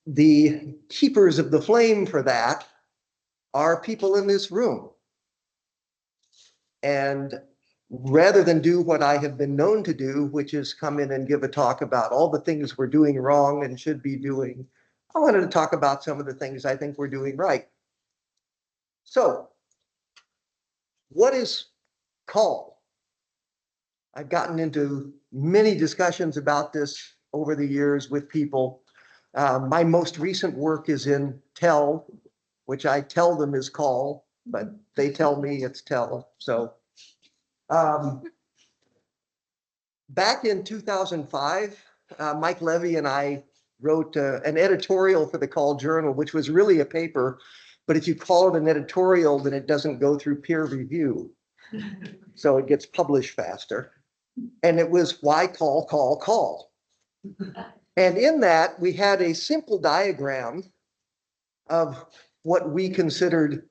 the keepers of the flame for that are people in this room. And rather than do what I have been known to do, which is come in and give a talk about all the things we're doing wrong and should be doing, I wanted to talk about some of the things I think we're doing right. So, what is call? I've gotten into many discussions about this over the years with people. My most recent work is in tell, which I tell them is call, but they tell me it's tell. So back in 2005, Mike Levy and I wrote an editorial for the Call Journal, which was really a paper, but if you call it an editorial, then it doesn't go through peer review. So it gets published faster. And it was why call, call, call. And in that, we had a simple diagram of what we considered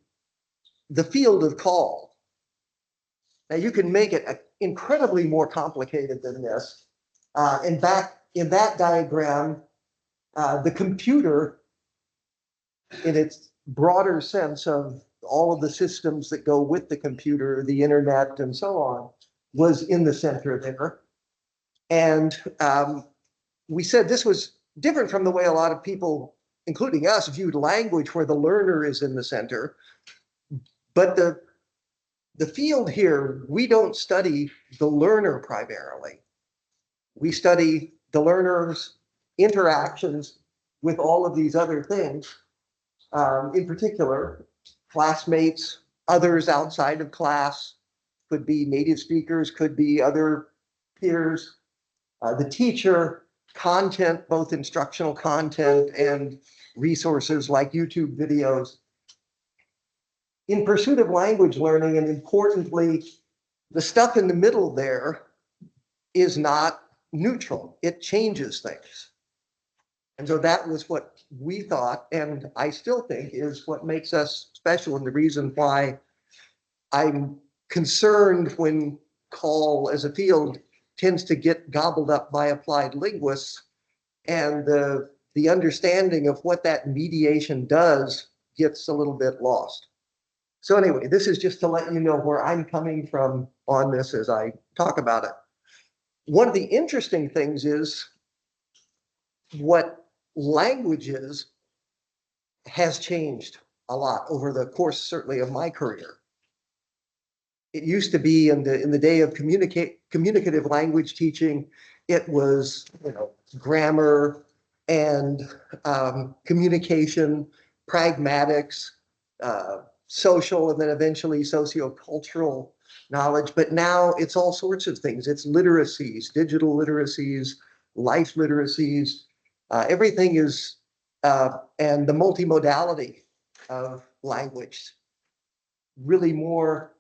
the field of call. Now you can make it incredibly more complicated than this. And back in that diagram, the computer, in its broader sense of all of the systems that go with the computer, the internet and so on, was in the center there. And we said this was different from the way a lot of people, including us, viewed language, where the learner is in the center. But the field here, we don't study the learner primarily. We study the learner's interactions with all of these other things, in particular, classmates, others outside of class, could be native speakers, could be other peers, the teacher, content, both instructional content and resources like YouTube videos. In pursuit of language learning, and importantly, the stuff in the middle there is not neutral. It changes things. And so that was what we thought, and I still think is what makes us special, and the reason why I'm concerned when call as a field tends to get gobbled up by applied linguists, and the understanding of what that mediation does gets a little bit lost. So anyway, this is just to let you know where I'm coming from on this as I talk about it. One of the interesting things is what language is has changed a lot over the course, certainly, of my career. It used to be in the day of communicative language teaching, it was, grammar and communication, pragmatics, social, and then eventually sociocultural knowledge. But now it's all sorts of things. It's literacies, digital literacies, life literacies. Everything is, and the multimodality of language, really more,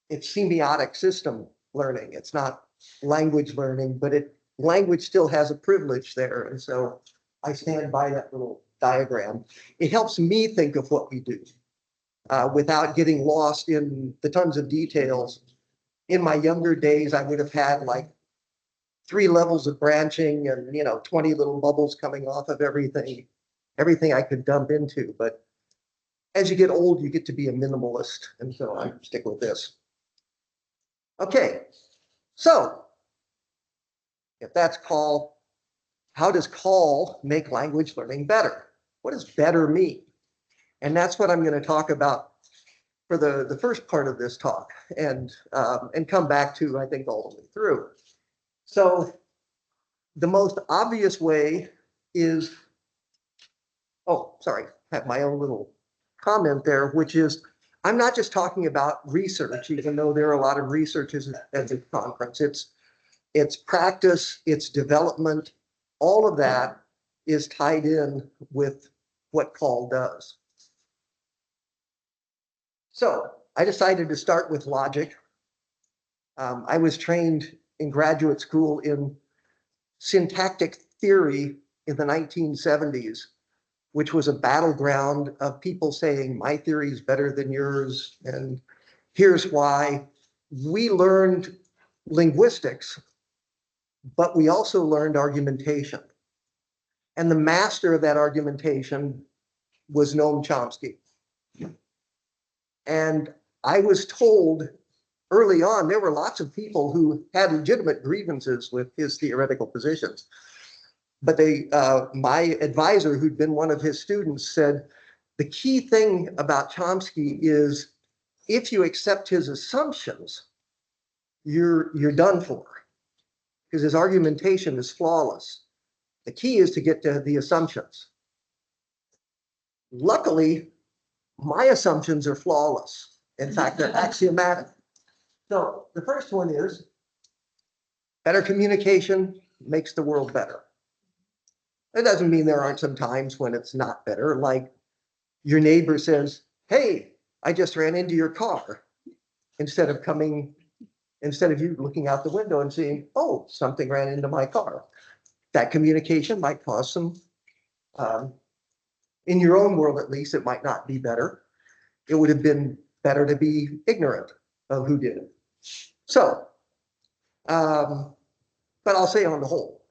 it's semiotic system learning. It's not language learning, but language still has a privilege there. And so I stand by that little diagram. It helps me think of what we do without getting lost in the tons of details. In my younger days, I would have had like 3 levels of branching and 20 little bubbles coming off of everything I could dump into. But as you get old, you get to be a minimalist, and so I stick with this. Okay, so if that's call, how does call make language learning better? What does better mean? And that's what I'm going to talk about for the first part of this talk, and come back to, I think, all the way through. So the most obvious way is, oh, sorry, I have my own little comment there, which is, I'm not just talking about research, even though there are a lot of researchers at this conference. It's practice, it's development, all of that is tied in with what call does. So I decided to start with logic. I was trained in graduate school in syntactic theory in the 1970s, which was a battleground of people saying, my theory is better than yours, and here's why. We learned linguistics, but we also learned argumentation. And the master of that argumentation was Noam Chomsky. And I was told early on, there were lots of people who had legitimate grievances with his theoretical positions. But my advisor, who'd been one of his students, said, the key thing about Chomsky is if you accept his assumptions, you're done for, because his argumentation is flawless. The key is to get to the assumptions. Luckily, my assumptions are flawless. In fact, they're axiomatic. So the first one is better communication makes the world better. It doesn't mean there aren't some times when it's not better, like your neighbor says, hey, I just ran into your car, instead of you looking out the window and seeing, oh, something ran into my car. That communication might cause some, in your own world at least, it might not be better. It would have been better to be ignorant of who did it. So, but I'll say on the whole.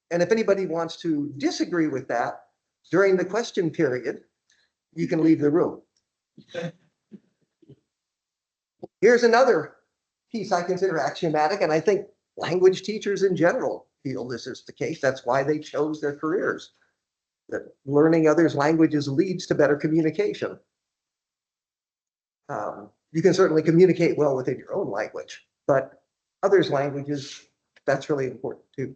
And if anybody wants to disagree with that during the question period, you can leave the room. Here's another piece I consider axiomatic, and I think language teachers in general feel this is the case. That's why they chose their careers. That learning others' languages leads to better communication. You can certainly communicate well within your own language, but others' languages, that's really important too.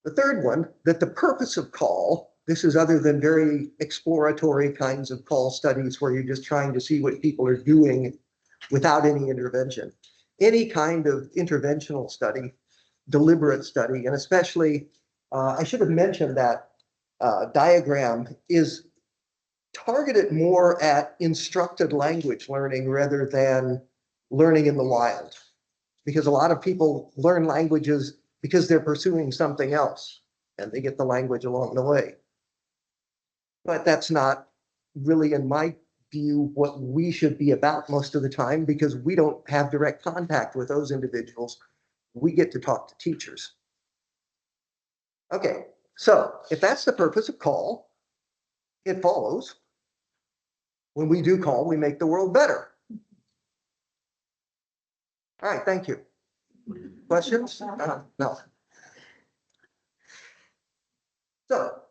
The third one, that the purpose of call, this is other than very exploratory kinds of call studies where you're just trying to see what people are doing without any intervention. Any kind of interventional study, deliberate study, and especially, I should have mentioned that diagram is targeted more at instructed language learning rather than learning in the wild. Because a lot of people learn languages because they're pursuing something else and they get the language along the way. But that's not really, in my view, what we should be about most of the time, because we don't have direct contact with those individuals. We get to talk to teachers. Okay, so if that's the purpose of call, it follows when we do call, we make the world better. All right, thank you. Questions? No. So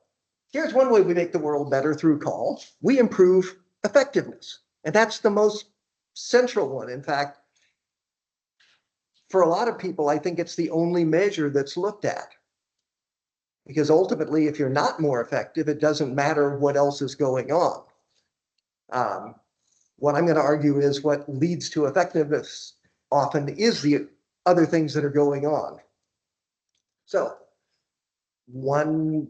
here's one way we make the world better through call. We improve effectiveness. And that's the most central one. In fact, for a lot of people, I think it's the only measure that's looked at. Because ultimately, if you're not more effective, it doesn't matter what else is going on. What I'm going to argue is what leads to effectiveness often is the other things that are going on. So one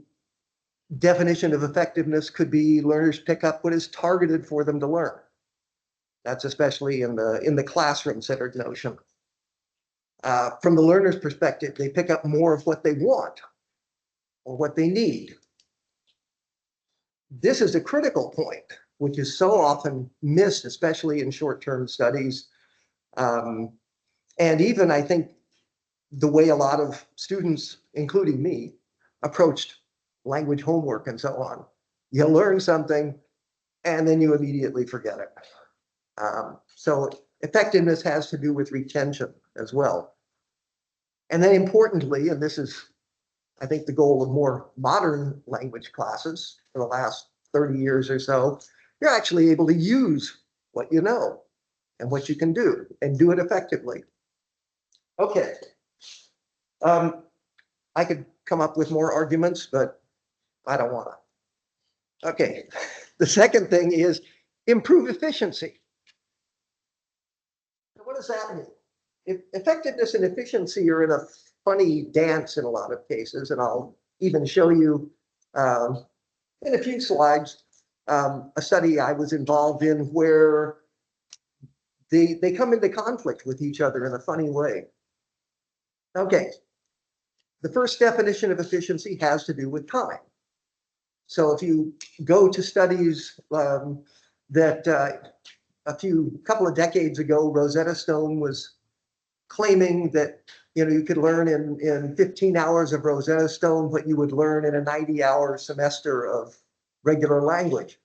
definition of effectiveness could be learners pick up what is targeted for them to learn. That's especially in the classroom-centered notion. From the learner's perspective, they pick up more of what they want or what they need. This is a critical point, which is so often missed, especially in short-term studies. And even, I think, the way a lot of students, including me, approached language homework and so on. You learn something, and then you immediately forget it. So effectiveness has to do with retention as well. And then importantly, and this is, I think, the goal of more modern language classes for the last 30 years or so, you're actually able to use what you know and what you can do and do it effectively. Okay. I could come up with more arguments, but I don't want to. Okay. The second thing is improve efficiency. What does that mean? Effectiveness and efficiency are in a funny dance in a lot of cases, and I'll even show you in a few slides a study I was involved in where they come into conflict with each other in a funny way. Okay, the first definition of efficiency has to do with time. So if you go to studies that a couple of decades ago, Rosetta Stone was claiming that You know, you could learn in 15 hours of Rosetta Stone what you would learn in a 90-hour semester of regular language.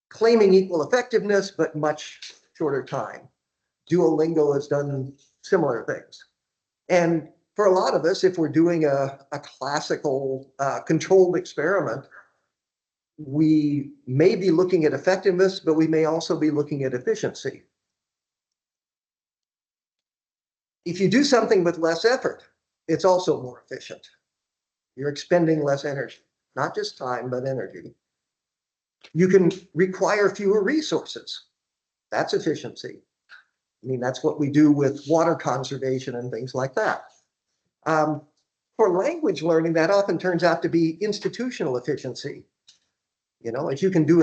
Claiming equal effectiveness, but much shorter time. Duolingo has done similar things. And for a lot of us, if we're doing a classical controlled experiment, we may be looking at effectiveness, but we may also be looking at efficiency. If you do something with less effort, it's also more efficient. You're expending less energy, not just time, but energy. You can require fewer resources. That's efficiency. I mean, that's what we do with water conservation and things like that. For language learning, that often turns out to be institutional efficiency. You know, if you can do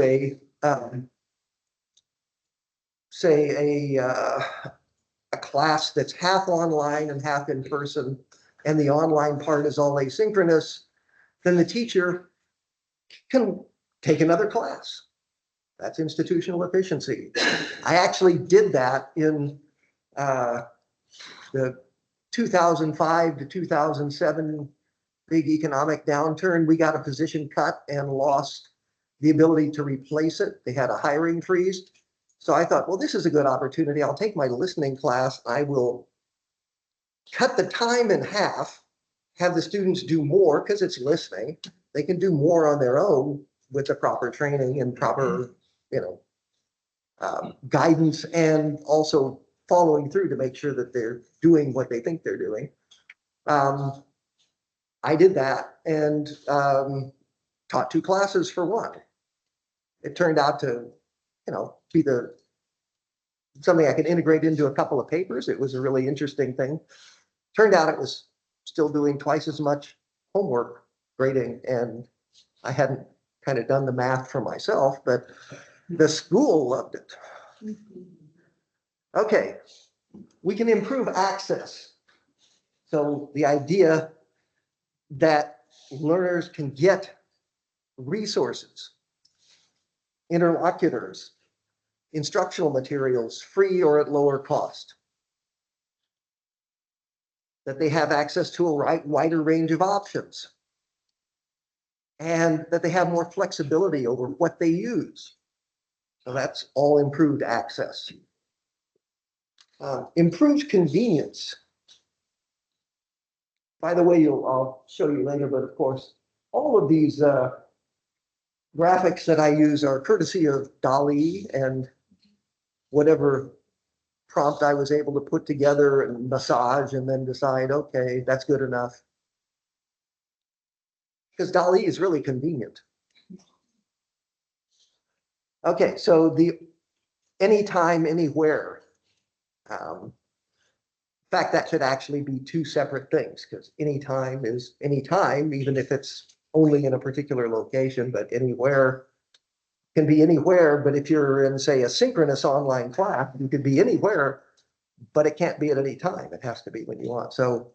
say a class that's half online and half in person, and the online part is all asynchronous, then the teacher can take another class. That's institutional efficiency. I actually did that in the 2005 to 2007 big economic downturn. We got a position cut and lost the ability to replace it. They had a hiring freeze. So I thought, well, this is a good opportunity. I'll take my listening class. I will cut the time in half, have the students do more because it's listening. They can do more on their own with the proper training and proper, guidance, and also following through to make sure that they're doing what they think they're doing. I did that and taught 2 classes for one. It turned out to, be something I could integrate into a couple of papers. It was a really interesting thing. Turned out it was still doing twice as much homework grading, and I hadn't kind of done the math for myself, but the school loved it. Okay, we can improve access. So the idea that learners can get resources, interlocutors, instructional materials free or at lower cost. That they have access to a wider range of options. And that they have more flexibility over what they use. So that's all improved access. Improved convenience. By the way, I'll show you later, but of course, all of these graphics that I use are courtesy of DALL-E and whatever prompt I was able to put together and massage and then decide, okay, that's good enough. Because DALL-E is really convenient. Okay, so the anytime, anywhere. In fact, that should actually be 2 separate things, because anytime is anytime, even if it's only in a particular location, but anywhere can be anywhere. But if you're in, say, a synchronous online class, you could be anywhere, but it can't be at any time. It has to be when you want. So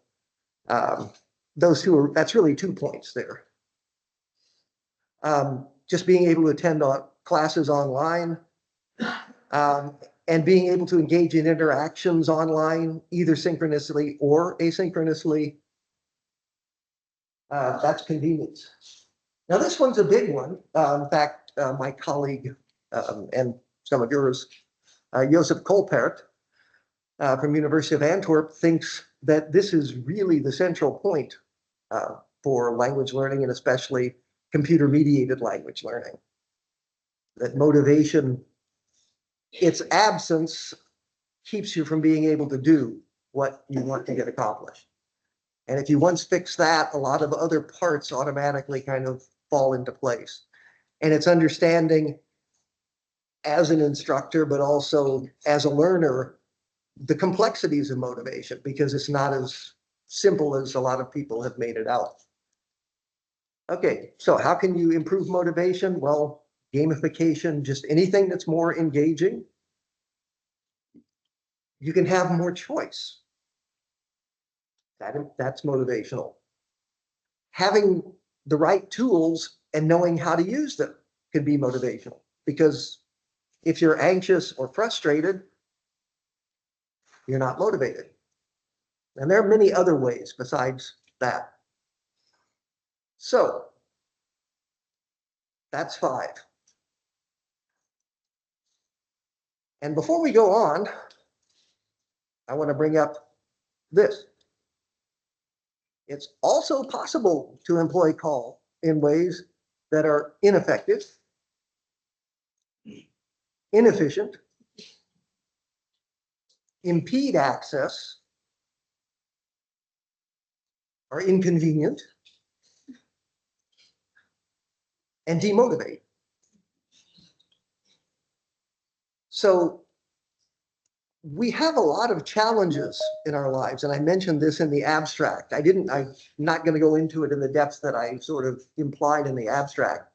that's really 2 points there. Just being able to attend classes online, and being able to engage in interactions online, either synchronously or asynchronously. That's convenience. Now, this one's a big one. In fact, my colleague and some of yours, Joseph Kolpert from University of Antwerp, thinks that this is really the central point for language learning, and especially computer-mediated language learning. That motivation, its absence, keeps you from being able to do what you want to get accomplished. And if you once fix that, a lot of other parts automatically kind of fall into place. And it's understanding as an instructor, but also as a learner, the complexities of motivation, because it's not as simple as a lot of people have made it out. Okay, so how can you improve motivation? Well, gamification, just anything that's more engaging. You can have more choice. That's motivational. Having the right tools and knowing how to use them can be motivational, because if you're anxious or frustrated, you're not motivated. And there are many other ways besides that. So that's 5. And before we go on, I want to bring up this. It's also possible to employ call in ways that are ineffective, inefficient, impede access, are inconvenient, and demotivate. So we have a lot of challenges in our lives, and I mentioned this in the abstract. I'm not going to go into it in the depths that I sort of implied in the abstract,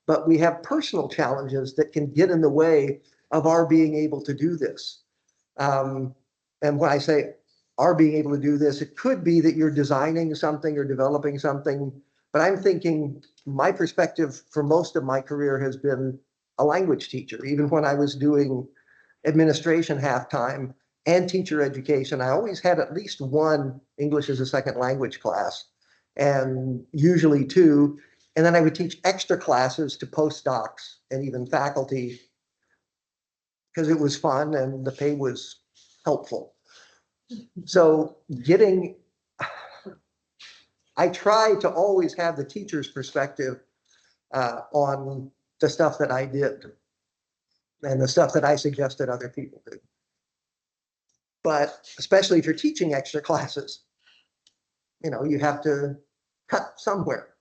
but we have personal challenges that can get in the way of our being able to do this. And when I say our being able to do this, it could be that you're designing something or developing something, but I'm thinking my perspective for most of my career has been a language teacher. Even when I was doing administration half-time and teacher education, I always had at least one English as a second language class, and usually 2. And then I would teach extra classes to postdocs and even faculty because it was fun and the pay was helpful. So I try to always have the teacher's perspective on the stuff that I did and the stuff that I suggested other people do. But especially if you're teaching extra classes, you have to cut somewhere.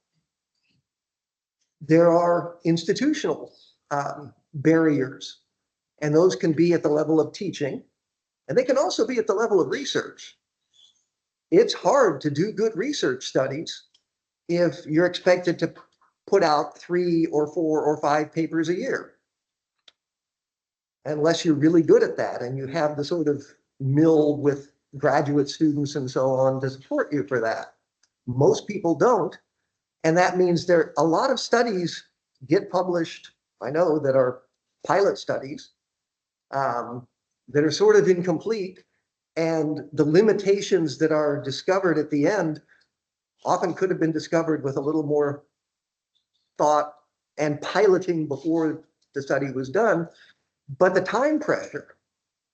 There are institutional barriers, and those can be at the level of teaching, and they can also be at the level of research. It's hard to do good research studies if you're expected to put out 3 or 4 or 5 papers a year, unless you're really good at that and you have the sort of mill with graduate students and so on to support you for that. Most people don't, and that means a lot of studies get published, I know, that are pilot studies that are sort of incomplete, and the limitations that are discovered at the end often could have been discovered with a little more thought and piloting before the study was done. But the time pressure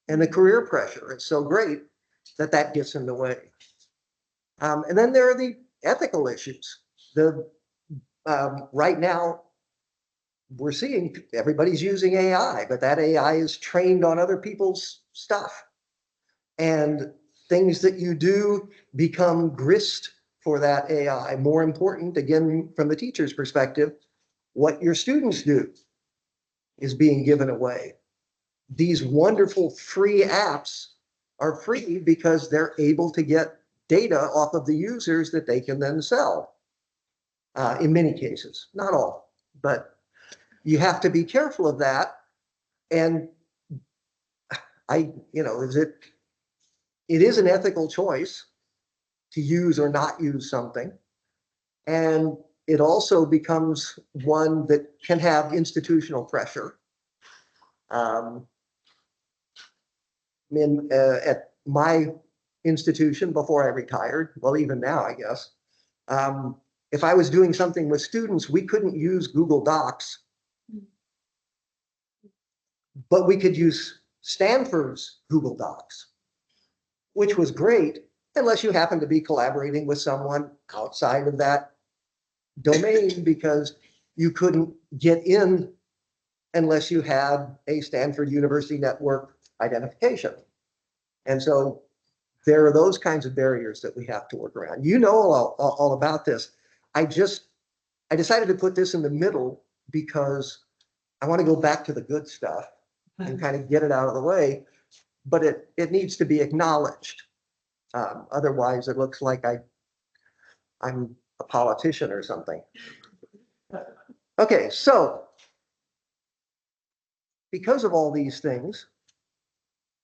and the career pressure is so great that gets in the way. And then there are the ethical issues. Right now, we're seeing everybody's using AI, but that AI is trained on other people's stuff. And things that you do become grist for that AI. More important, again, from the teacher's perspective, what your students do is being given away. These wonderful free apps are free because they're able to get data off of the users that they can then sell. In many cases, not all, but you have to be careful of that. And it is an ethical choice to use or not use something. And it also becomes one that can have institutional pressure. At my institution before I retired, well, even now, I guess, if I was doing something with students, we couldn't use Google Docs, but we could use Stanford's Google Docs, which was great, unless you happen to be collaborating with someone outside of that domain, because you couldn't get in unless you had a Stanford University Network identification. And so there are those kinds of barriers that we have to work around. You know all about this. I decided to put this in the middle because I want to go back to the good stuff and kind of get it out of the way, but it needs to be acknowledged. Otherwise, it looks like I'm a politician or something. Okay, so because of all these things,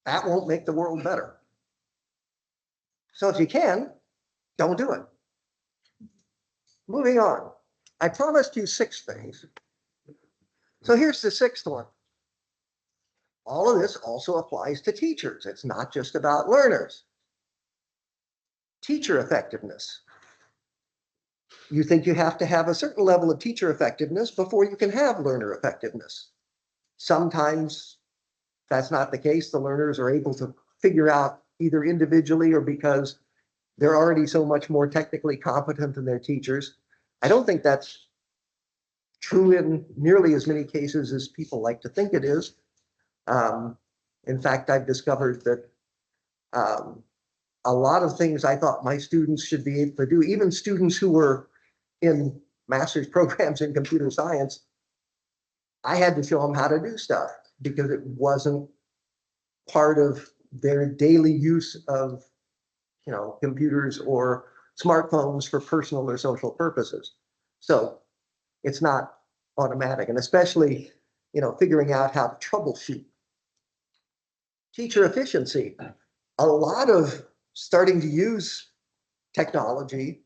that won't make the world better. So if you can, don't do it. Moving on. I promised you 6 things. So here's the 6th one. All of this also applies to teachers. It's not just about learners. Teacher effectiveness. You think you have to have a certain level of teacher effectiveness before you can have learner effectiveness. Sometimes that's not the case. The learners are able to figure out either individually or because they're already so much more technically competent than their teachers. I don't think that's true in nearly as many cases as people like to think it is. In fact, I've discovered that a lot of things I thought my students should be able to do, even students who were in master's programs in computer science, I had to show them how to do stuff because it wasn't part of their daily use of, computers or smartphones for personal or social purposes. So it's not automatic, and especially, figuring out how to troubleshoot. Teacher efficiency. A lot of starting to use technology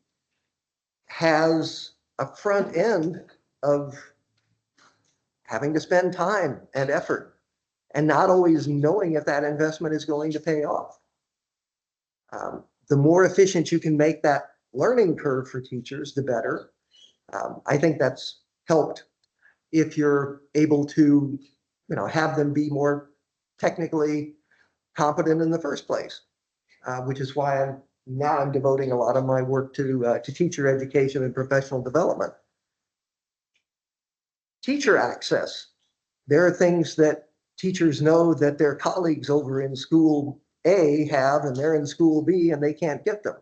has a front end of having to spend time and effort and not always knowing if that investment is going to pay off. The more efficient you can make that learning curve for teachers, the better. I think that's helped if you're able to, have them be more technically competent in the first place, which is why I'm devoting a lot of my work to teacher education and professional development. Teacher access. There are things that teachers know that their colleagues over in school A have, and they're in school B and they can't get them.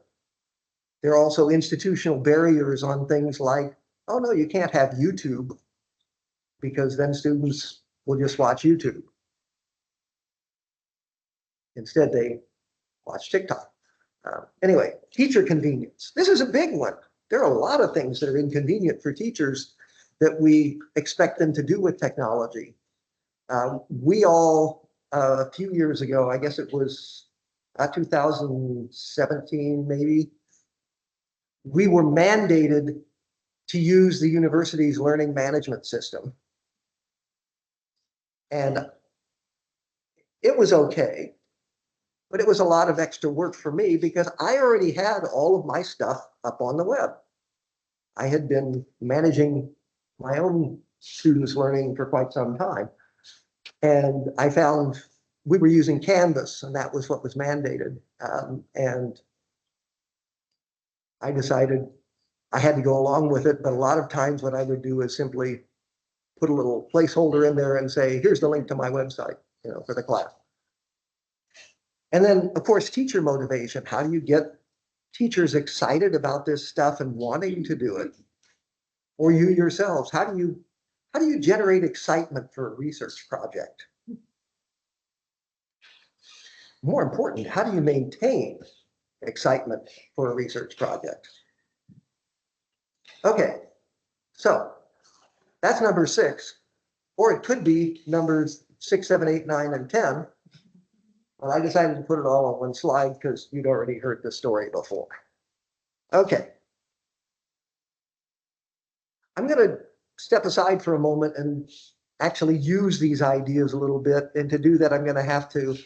There are also institutional barriers on things like, oh no, you can't have YouTube because then students will just watch YouTube. Instead, they watch TikTok. Anyway, teacher convenience. This is a big one. There are a lot of things that are inconvenient for teachers that we expect them to do with technology. We all, a few years ago, I guess it was 2017 maybe, we were mandated to use the university's learning management system. And it was okay, but it was a lot of extra work for me because I already had all of my stuff up on the web. I had been managing my own students' learning for quite some time. And I found we were using Canvas, and that was what was mandated. And I decided I had to go along with it, but a lot of times what I would do is simply put a little placeholder in there and say, here's the link to my website, for the class. And then, of course, teacher motivation. How do you get teachers excited about this stuff and wanting to do it? Or you yourselves, how do you generate excitement for a research project? More important, how do you maintain excitement for a research project? Okay, so that's number 6, or it could be numbers 6, 7, 8, 9, and 10. But I decided to put it all on one slide because you'd already heard the story before. Okay. I'm going to step aside for a moment and actually use these ideas a little bit. And to do that, I'm going to have to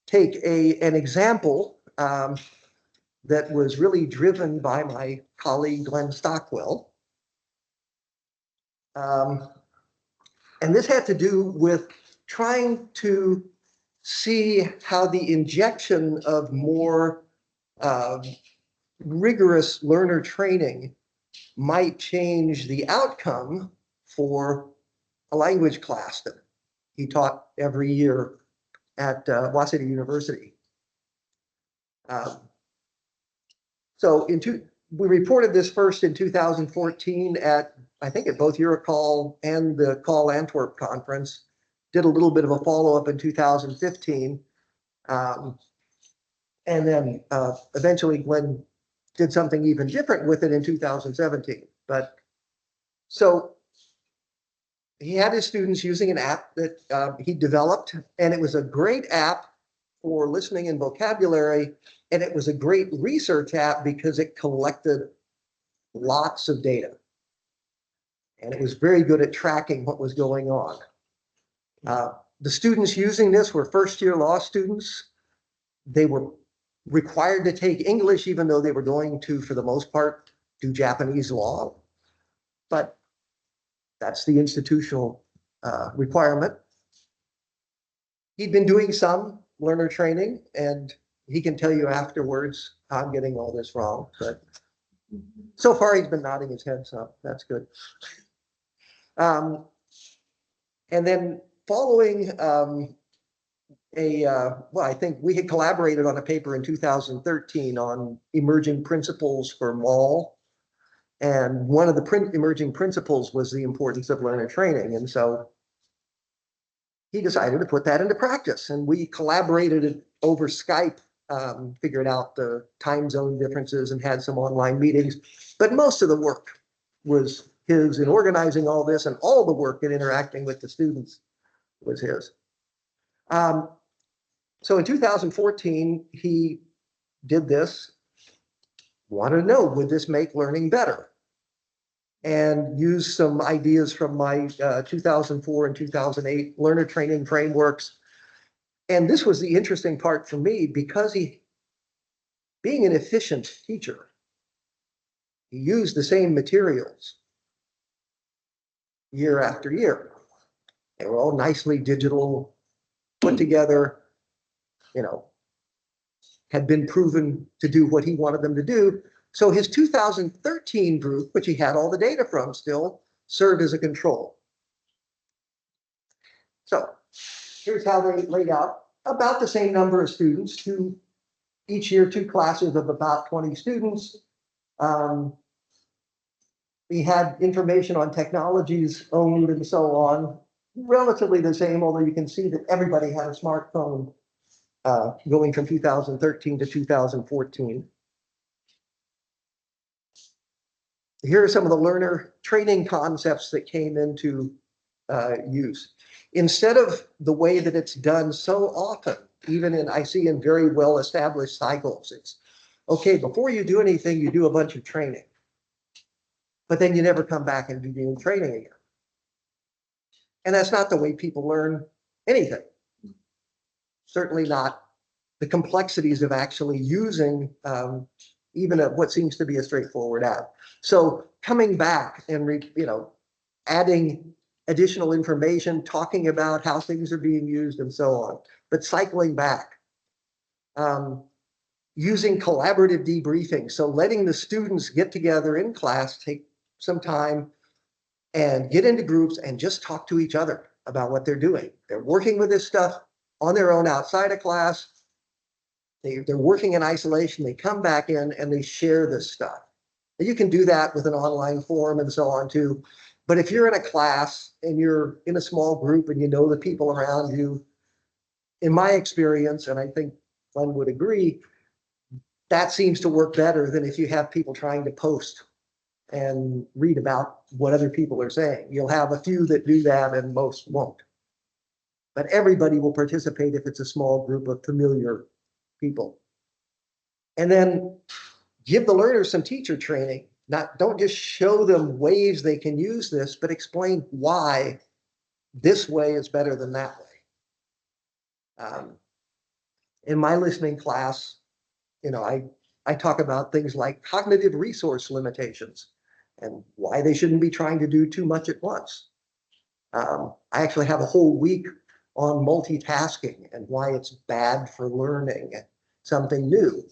take an example that was really driven by my colleague, Glenn Stockwell. And this had to do with trying to see how the injection of more rigorous learner training might change the outcome for a language class that he taught every year at Waseda University. So we reported this first in 2014 at, I think, at both Eurocall and the Call Antwerp conference. Did a little bit of a follow-up in 2015. And then eventually Glenn did something even different with it in 2017. But so he had his students using an app that he developed, and it was a great app for listening and vocabulary. And it was a great research app because it collected lots of data. And it was very good at tracking what was going on. The students using this were first-year law students. They were required to take English, even though they were going to, for the most part, do Japanese law. But that's the institutional requirement. He'd been doing some learner training, and he can tell you afterwards how I'm getting all this wrong. But so far, he's been nodding his head, so that's good. And then following well, I think we had collaborated on a paper in 2013 on emerging principles for MAL. And one of the emerging principles was the importance of learner training. And so he decided to put that into practice. And we collaborated over Skype, figured out the time zone differences and had some online meetings. But most of the work was his in organizing all this, and all the work in interacting with the students was his. So in 2014, he did this, wanted to know, would this make learning better? And used some ideas from my 2004 and 2008 learner training frameworks. And this was the interesting part for me, because being an efficient teacher, he used the same materials year after year. They were all nicely digital, put together, had been proven to do what he wanted them to do. So his 2013 group, which he had all the data from still, served as a control. So here's how they laid out: about the same number of students, each year, 2 classes of about 20 students. We had information on technologies owned and so on, relatively the same, although you can see that everybody had a smartphone going from 2013 to 2014. Here are some of the learner training concepts that came into use. Instead of the way that it's done so often, even I see in very well-established cycles, it's, okay, before you do anything, you do a bunch of training. But then you never come back and do the training again. And that's not the way people learn anything. Certainly not the complexities of actually using even what seems to be a straightforward app. So coming back and adding additional information, talking about how things are being used and so on, but cycling back. Using collaborative debriefing, so letting the students get together in class, take some time and get into groups and just talk to each other about what they're doing. They're working with this stuff on their own outside of class. They're working in isolation. They come back in and they share this stuff. And you can do that with an online forum and so on too. But if you're in a class and you're in a small group and you know the people around you, in my experience, and I think Glenn would agree, that seems to work better than if you have people trying to post and read about what other people are saying. You'll have a few that do that and most won't. But everybody will participate if it's a small group of familiar people. And then give the learners some teacher training. Don't just show them ways they can use this, but explain why this way is better than that way. In my listening class, I talk about things like cognitive resource limitations and why they shouldn't be trying to do too much at once. I actually have a whole week on multitasking and why it's bad for learning something new.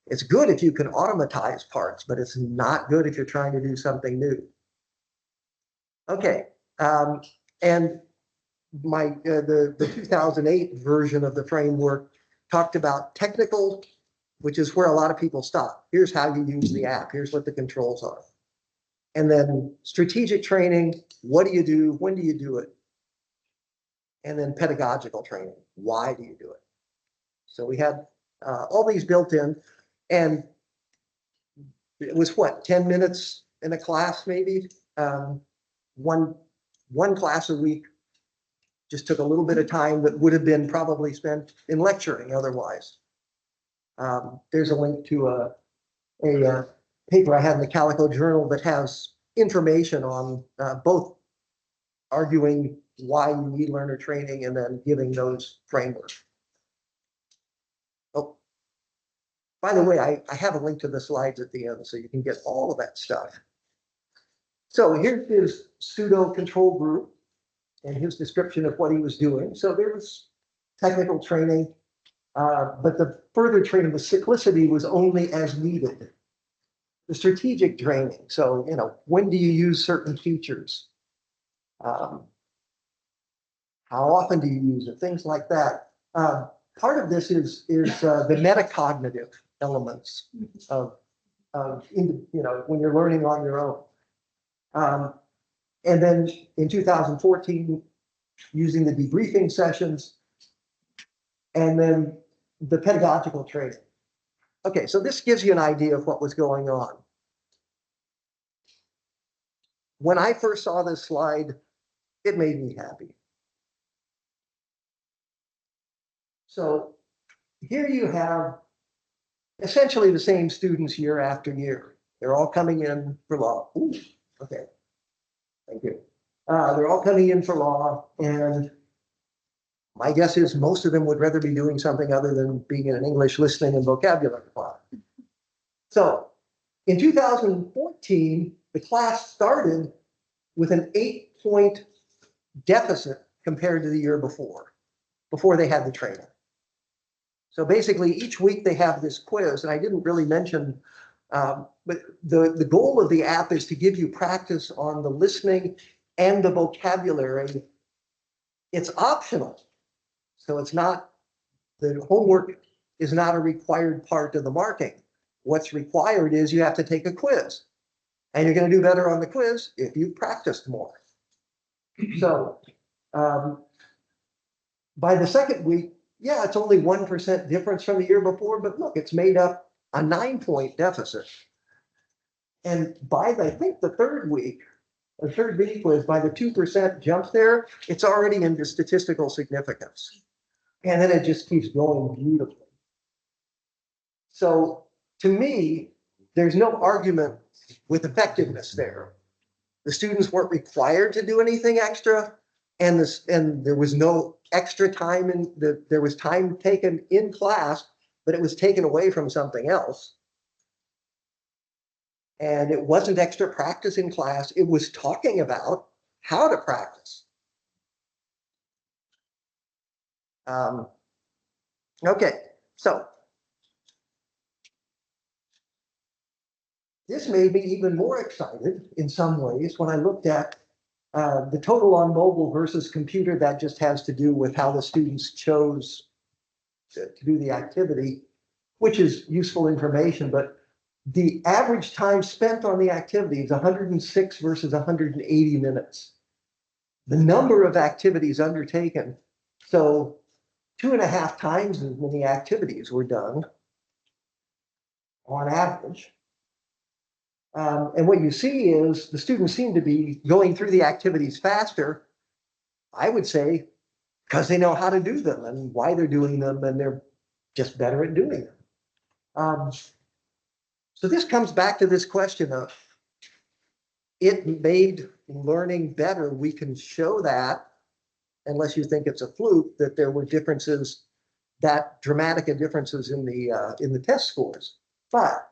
It's good if you can automatize parts, but it's not good if you're trying to do something new. Okay, and the 2008 version of the framework talked about technical, which is where a lot of people stop. Here's how you use the app. Here's what the controls are. And then strategic training, what do you do? When do you do it? And then pedagogical training, why do you do it? So we had all these built in, and it was what, 10 minutes in a class maybe? One class a week. Just took a little bit of time that would have been probably spent in lecturing otherwise. There's a link to a paper I had in the Calico Journal that has information on both arguing why you need learner training and then giving those frameworks. Oh, By the way, I have a link to the slides at the end so you can get all of that stuff. So here's his pseudo control group and his description of what he was doing. So there was technical training, but the further training, the cyclicity was only as needed. The strategic training, so, when do you use certain features? How often do you use it? Things like that. Part of this is the metacognitive elements of when you're learning on your own. And then in 2014, using the debriefing sessions, and then the pedagogical training. Okay, so this gives you an idea of what was going on. When I first saw this slide, it made me happy. So here you have essentially the same students year after year. They're all coming in for law. Ooh, okay, thank you. They're all coming in for law, and my guess is most of them would rather be doing something other than being in an English listening and vocabulary class. So in 2014, the class started with an 8-point deficit compared to the year before they had the training. So basically, each week they have this quiz, and I didn't really mention, but the goal of the app is to give you practice on the listening and the vocabulary. It's optional. So it's not, the homework is not a required part of the marking. What's required is you have to take a quiz. And you're going to do better on the quiz if you've practiced more. So by the second week, yeah, it's only 1% difference from the year before, but look, it's made up a 9-point deficit. And by, I think, the third week quiz, by the 2% jump there, it's already into statistical significance. And then it just keeps going beautifully. So to me, there's no argument with effectiveness there. The students weren't required to do anything extra, and there was no extra time there was time taken in class, but it was taken away from something else. And it wasn't extra practice in class. It was talking about how to practice. Okay, so this made me even more excited in some ways when I looked at the total on mobile versus computer. That just has to do with how the students chose to do the activity, which is useful information, but the average time spent on the activity is 106 versus 180 minutes. The number of activities undertaken, so 2.5 times as many activities were done on average. And what you see is the students seem to be going through the activities faster, I would say, because they know how to do them and why they're doing them, and they're just better at doing them. So this comes back to this question of, it made learning better. We can show that, unless you think it's a fluke, that there were differences, that dramatic differences in the test scores. But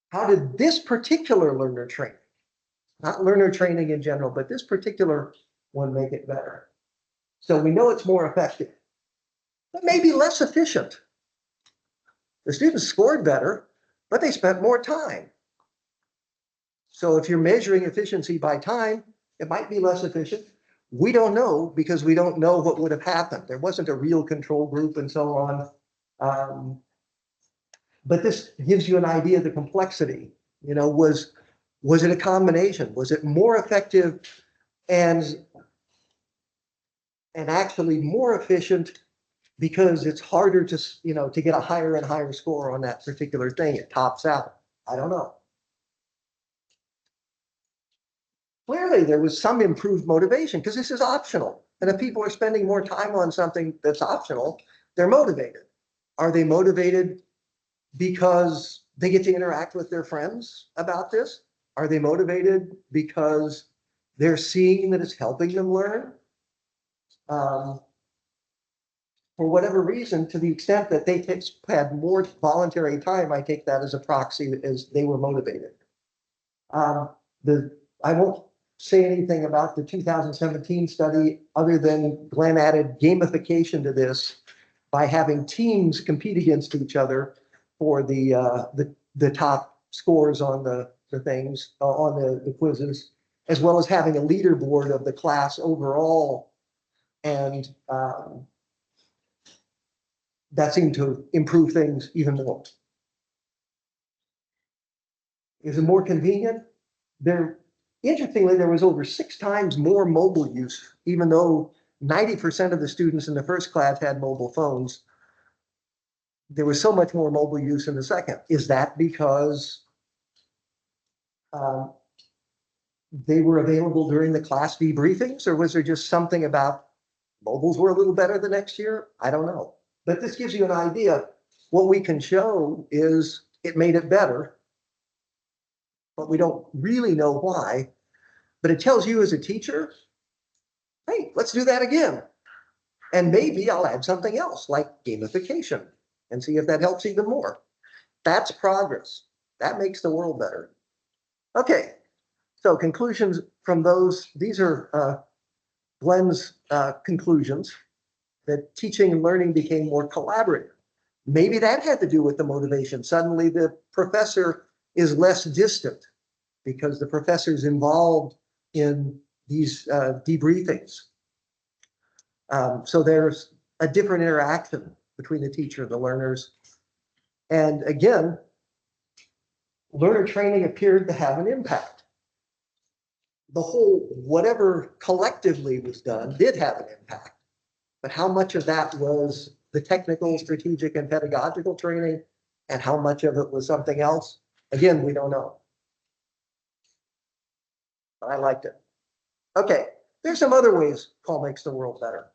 how did this particular learner training, not learner training in general, but this particular one, make it better? So we know it's more effective, but maybe less efficient. The students scored better, but they spent more time. So if you're measuring efficiency by time, it might be less efficient. We don't know, because we don't know what would have happened. There wasn't a real control group and so on. But this gives you an idea of the complexity. Was it a combination? Was it more effective and actually more efficient because it's harder to get a higher and higher score on that particular thing? It tops out. I don't know. Clearly, there was some improved motivation because this is optional. And if people are spending more time on something that's optional, they're motivated. Are they motivated because they get to interact with their friends about this? Are they motivated because they're seeing that it's helping them learn? For for whatever reason, to the extent that they had more voluntary time, I take that as a proxy as they were motivated. I won't say anything about the 2017 study other than Glenn added gamification to this by having teams compete against each other for the top scores on the things on the quizzes, as well as having a leaderboard of the class overall, and that seemed to improve things even more. Is it more convenient? Interestingly, there was over 6 times more mobile use, even though 90% of the students in the first class had mobile phones. There was so much more mobile use in the second. Is that because they were available during the class debriefings, or was there just something about mobiles were a little better the next year? I don't know. But this gives you an idea. What we can show is it made it better, but we don't really know why. But it tells you as a teacher, hey, let's do that again. And maybe I'll add something else like gamification and see if that helps even more. That's progress. That makes the world better. Okay, so conclusions from those. These are Glenn's conclusions, that teaching and learning became more collaborative. Maybe that had to do with the motivation. Suddenly the professor is less distant because the professor's involved in these debriefings. So there's a different interaction between the teacher and the learners. And again, learner training appeared to have an impact. The whole, whatever collectively was done did have an impact. But how much of that was the technical, strategic, and pedagogical training, and how much of it was something else? Again, we don't know. But I liked it. Okay, there's some other ways Paul makes the world better.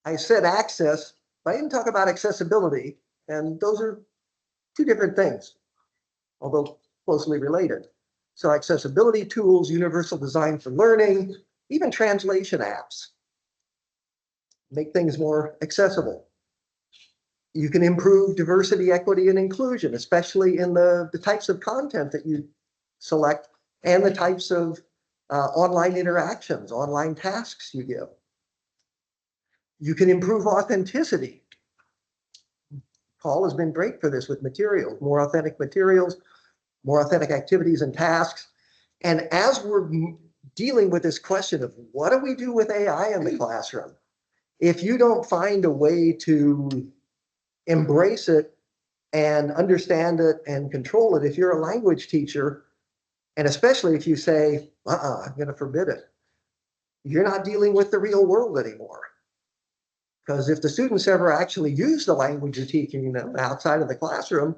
I said access, but I didn't talk about accessibility, and those are 2 different things, although closely related. So accessibility tools, universal design for learning, even translation apps make things more accessible. You can improve diversity, equity, and inclusion, especially in the types of content that you select and the types of online interactions, online tasks you give. You can improve authenticity. Paul has been great for this with materials, more authentic materials, more authentic activities and tasks. And as we're dealing with this question of what do we do with AI in the classroom, if you don't find a way to embrace it and understand it and control it, if you're a language teacher, and especially if you say, I'm going to forbid it, you're not dealing with the real world anymore. Because if the students ever actually use the language you're teaching them outside of the classroom,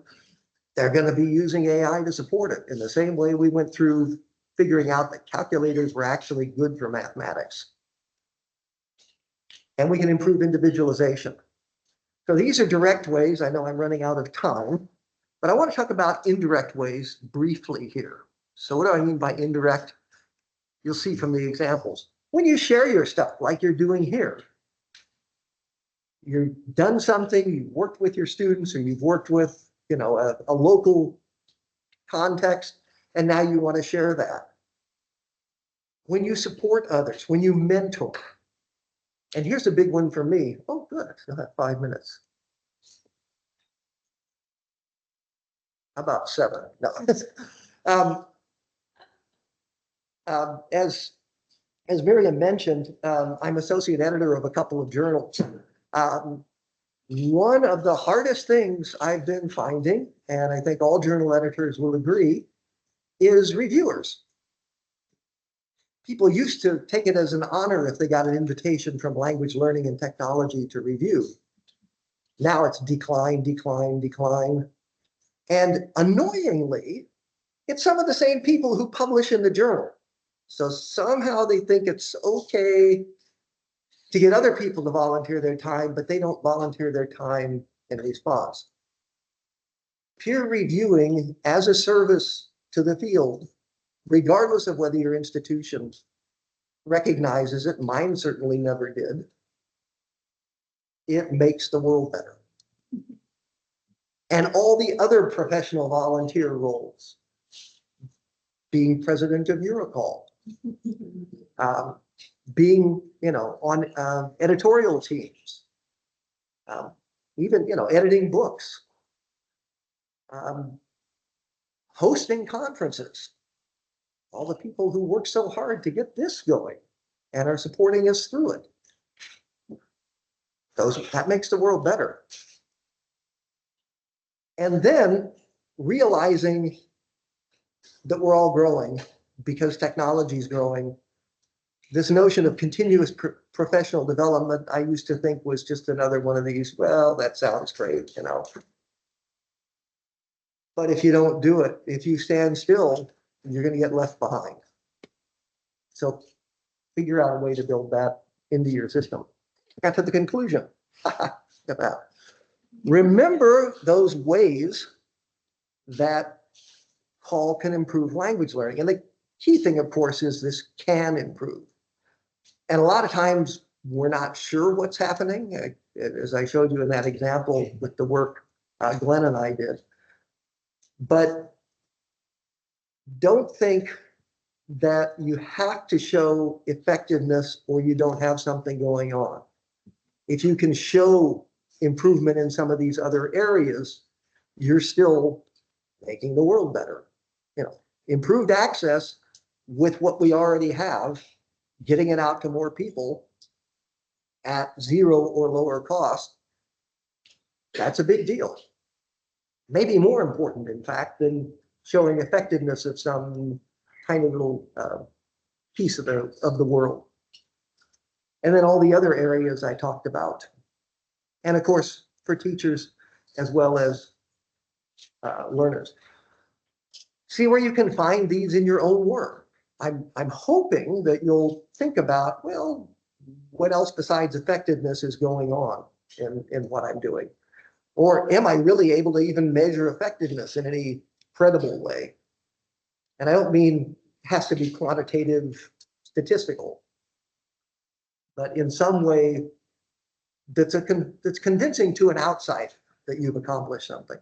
they're going to be using AI to support it in the same way we went through figuring out that calculators were actually good for mathematics. And we can improve individualization. So these are direct ways. I know I'm running out of time, but I want to talk about indirect ways briefly here. So what do I mean by indirect? You'll see from the examples. When you share your stuff like you're doing here, you've done something, you've worked with your students, or you've worked with, a local context, and now you want to share that. When you support others, when you mentor. And here's a big one for me. Oh, good, I still have 5 minutes. How about 7? No. As Miriam mentioned, I'm associate editor of a couple of journals. One of the hardest things I've been finding, and I think all journal editors will agree, is reviewers. People used to take it as an honor if they got an invitation from Language Learning and Technology to review. Now it's decline, decline, decline. And annoyingly, it's some of the same people who publish in the journal. So somehow they think it's okay to get other people to volunteer their time, but they don't volunteer their time in response. Peer reviewing as a service to the field, regardless of whether your institution recognizes it, mine certainly never did, it makes the world better. And all the other professional volunteer roles, being president of Eurocall, being, on editorial teams, even, editing books, hosting conferences, all the people who work so hard to get this going and are supporting us through it. That makes the world better. And then realizing that we're all growing because technology is growing. This notion of continuous professional development, I used to think was just another one of these, well, that sounds great, But if you don't do it, if you stand still, you're going to get left behind. So figure out a way to build that into your system. Got to the conclusion. Remember those ways that call can improve language learning. And the key thing, of course, is this can improve. And a lot of times we're not sure what's happening, as I showed you in that example with the work Glenn and I did. But don't think that you have to show effectiveness or you don't have something going on. If you can show improvement in some of these other areas, you're still making the world better. Improved access with what we already have, getting it out to more people at zero or lower cost, that's a big deal. Maybe more important, in fact, than showing effectiveness of some tiny little piece of the world. And then all the other areas I talked about. And of course, for teachers as well as learners. See where you can find these in your own work. I'm hoping that you'll think about, well, what else besides effectiveness is going on in what I'm doing? Or am I really able to even measure effectiveness in any credible way? And I don't mean it has to be quantitative, statistical, but in some way that's convincing to an outsider that you've accomplished something.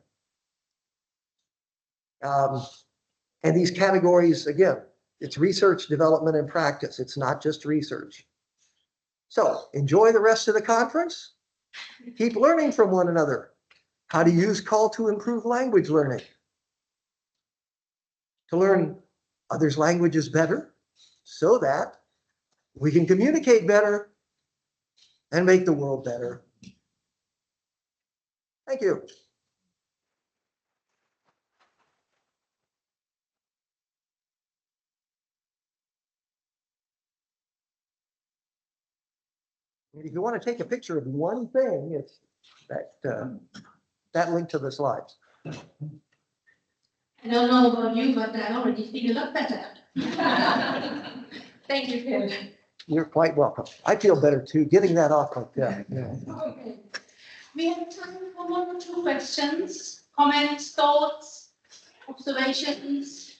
And these categories, again, it's research, development, and practice. It's not just research. So enjoy the rest of the conference. Keep learning from one another. How to use call to improve language learning. To learn others' languages better so that we can communicate better and make the world better. Thank you. If you want to take a picture of one thing, it's that link to the slides. I don't know about you, but I already feel a lot better. Thank you, Phil. You're quite welcome. I feel better too, getting that off like that. Yeah. Okay. We have time for 1 or 2 questions, comments, thoughts, observations.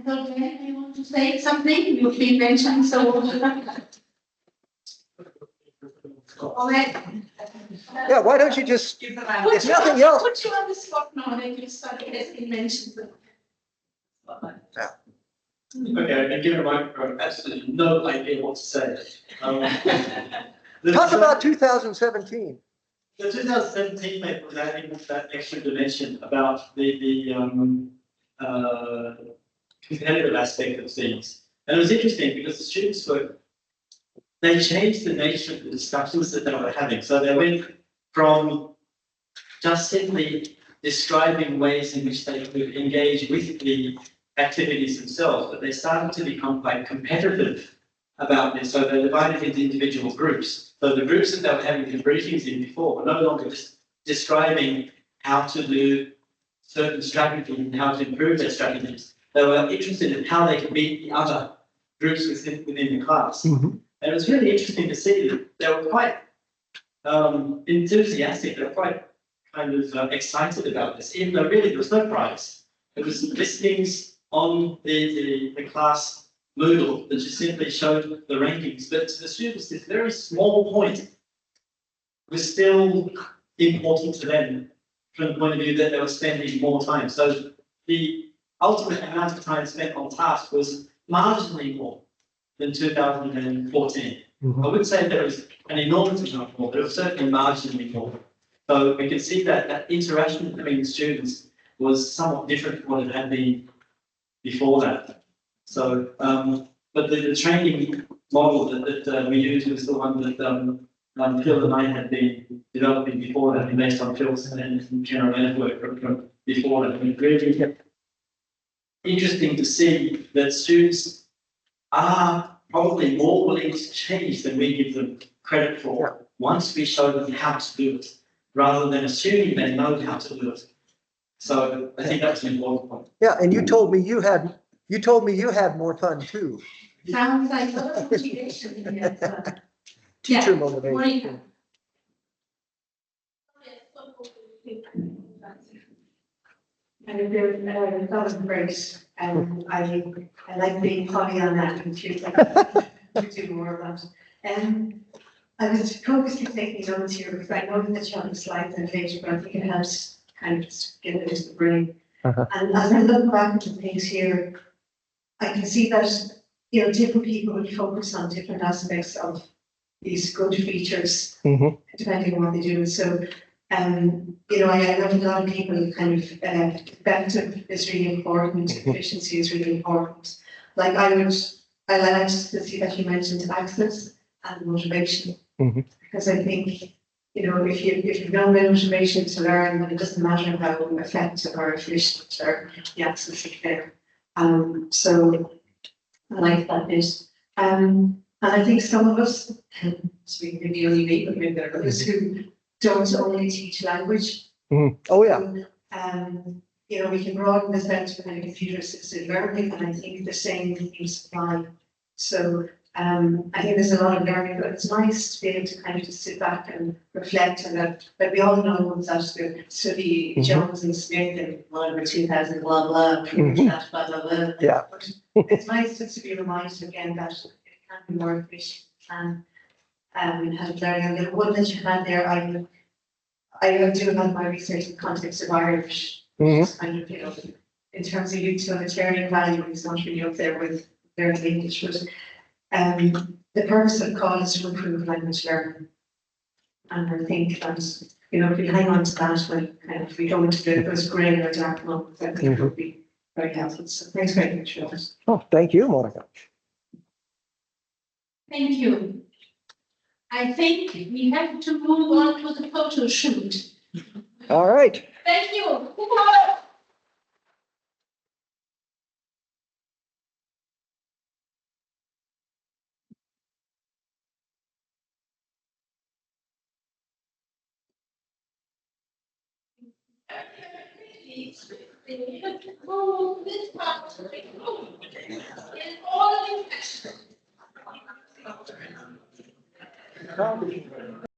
Okay, you want to say something? You've been mentioned so. Yeah, why don't you just, if nothing else. Put you on the spot now that you started getting mentioned. Yeah. Okay, I can give a microphone. Absolutely no idea what to say. Talk about 2017. The 2017 paper was adding that extra dimension about the competitive aspect of things. And it was interesting because the students they changed the nature of the discussions that they were having. So they went from just simply describing ways in which they could engage with the activities themselves, but they started to become quite competitive about this. So they divided into individual groups. So the groups that they were having the briefings in before were no longer just describing how to do certain strategies and how to improve their strategies. They were interested in how they could beat the other groups within the class. Mm-hmm. And it was really interesting to see that they were quite enthusiastic. They were quite kind of excited about this, even though really there was no prize. It was listings on the class Moodle that just simply showed the rankings, but to the students, this very small point was still important to them from the point of view that they were spending more time. So the ultimate amount of time spent on task was marginally more than 2014. I would say there was an enormous amount more, but it was certainly marginally more. So we can see that that interaction between the students was somewhat different from what it had been before that. So, but the training model that we used was the one that Phil and I had been developing before that, based on Phil's and general network from before that. And really interesting to see that students are probably more willing to change than we give them credit for once we show them how to do it, rather than assuming they know how to do it. So I think that's an important point. Yeah, and you told me you had more fun too. Sounds like a lot of motivation. Yes. Teacher Yeah, motivation. And if there's, that was great, and I like being funny on that, and she was like, to do more of that. I was focused on taking notes here, because I know that you have the slides and page, but I think it helps kind of just get it into the brain. And as I look back at the things here, I can see that, you know, different people would focus on different aspects of these good features, depending on what they do. So, you know, I know a lot of people kind of, effective is really important, efficiency is really important. Like I liked to see that you mentioned access and motivation, because I think, you know, if you've no motivation to learn, then it doesn't matter how effective or efficient or the access is there. So I like that bit. And I think some of us, speaking maybe only me, but maybe there are others who don't only teach language. Oh, yeah. You know, we can broaden this out to kind of computer-assisted learning, and I think the same things apply. So I think there's a lot of learning, but it's nice to be able to kind of just sit back and reflect on that. But we all know that the study Jones and Smith and whatever 2000 blah blah that blah blah blah. Yeah. But it's nice just to be reminded again that it can be more efficient and have learning. And the one that you had there, I do have my research in the context of Irish, which is kind of, you know, in terms of utilitarian value, it's not really up there with learning English, but the purpose of CALL is to improve language learning. And I think that, you know, if we hang on to that when kind of we go into those grey or dark moments, I think it would be very helpful. So thanks very much for that. Oh, thank you, Monica. Thank you. I think we have to move on to the photo shoot. All right. Thank you. Oh, this part is all in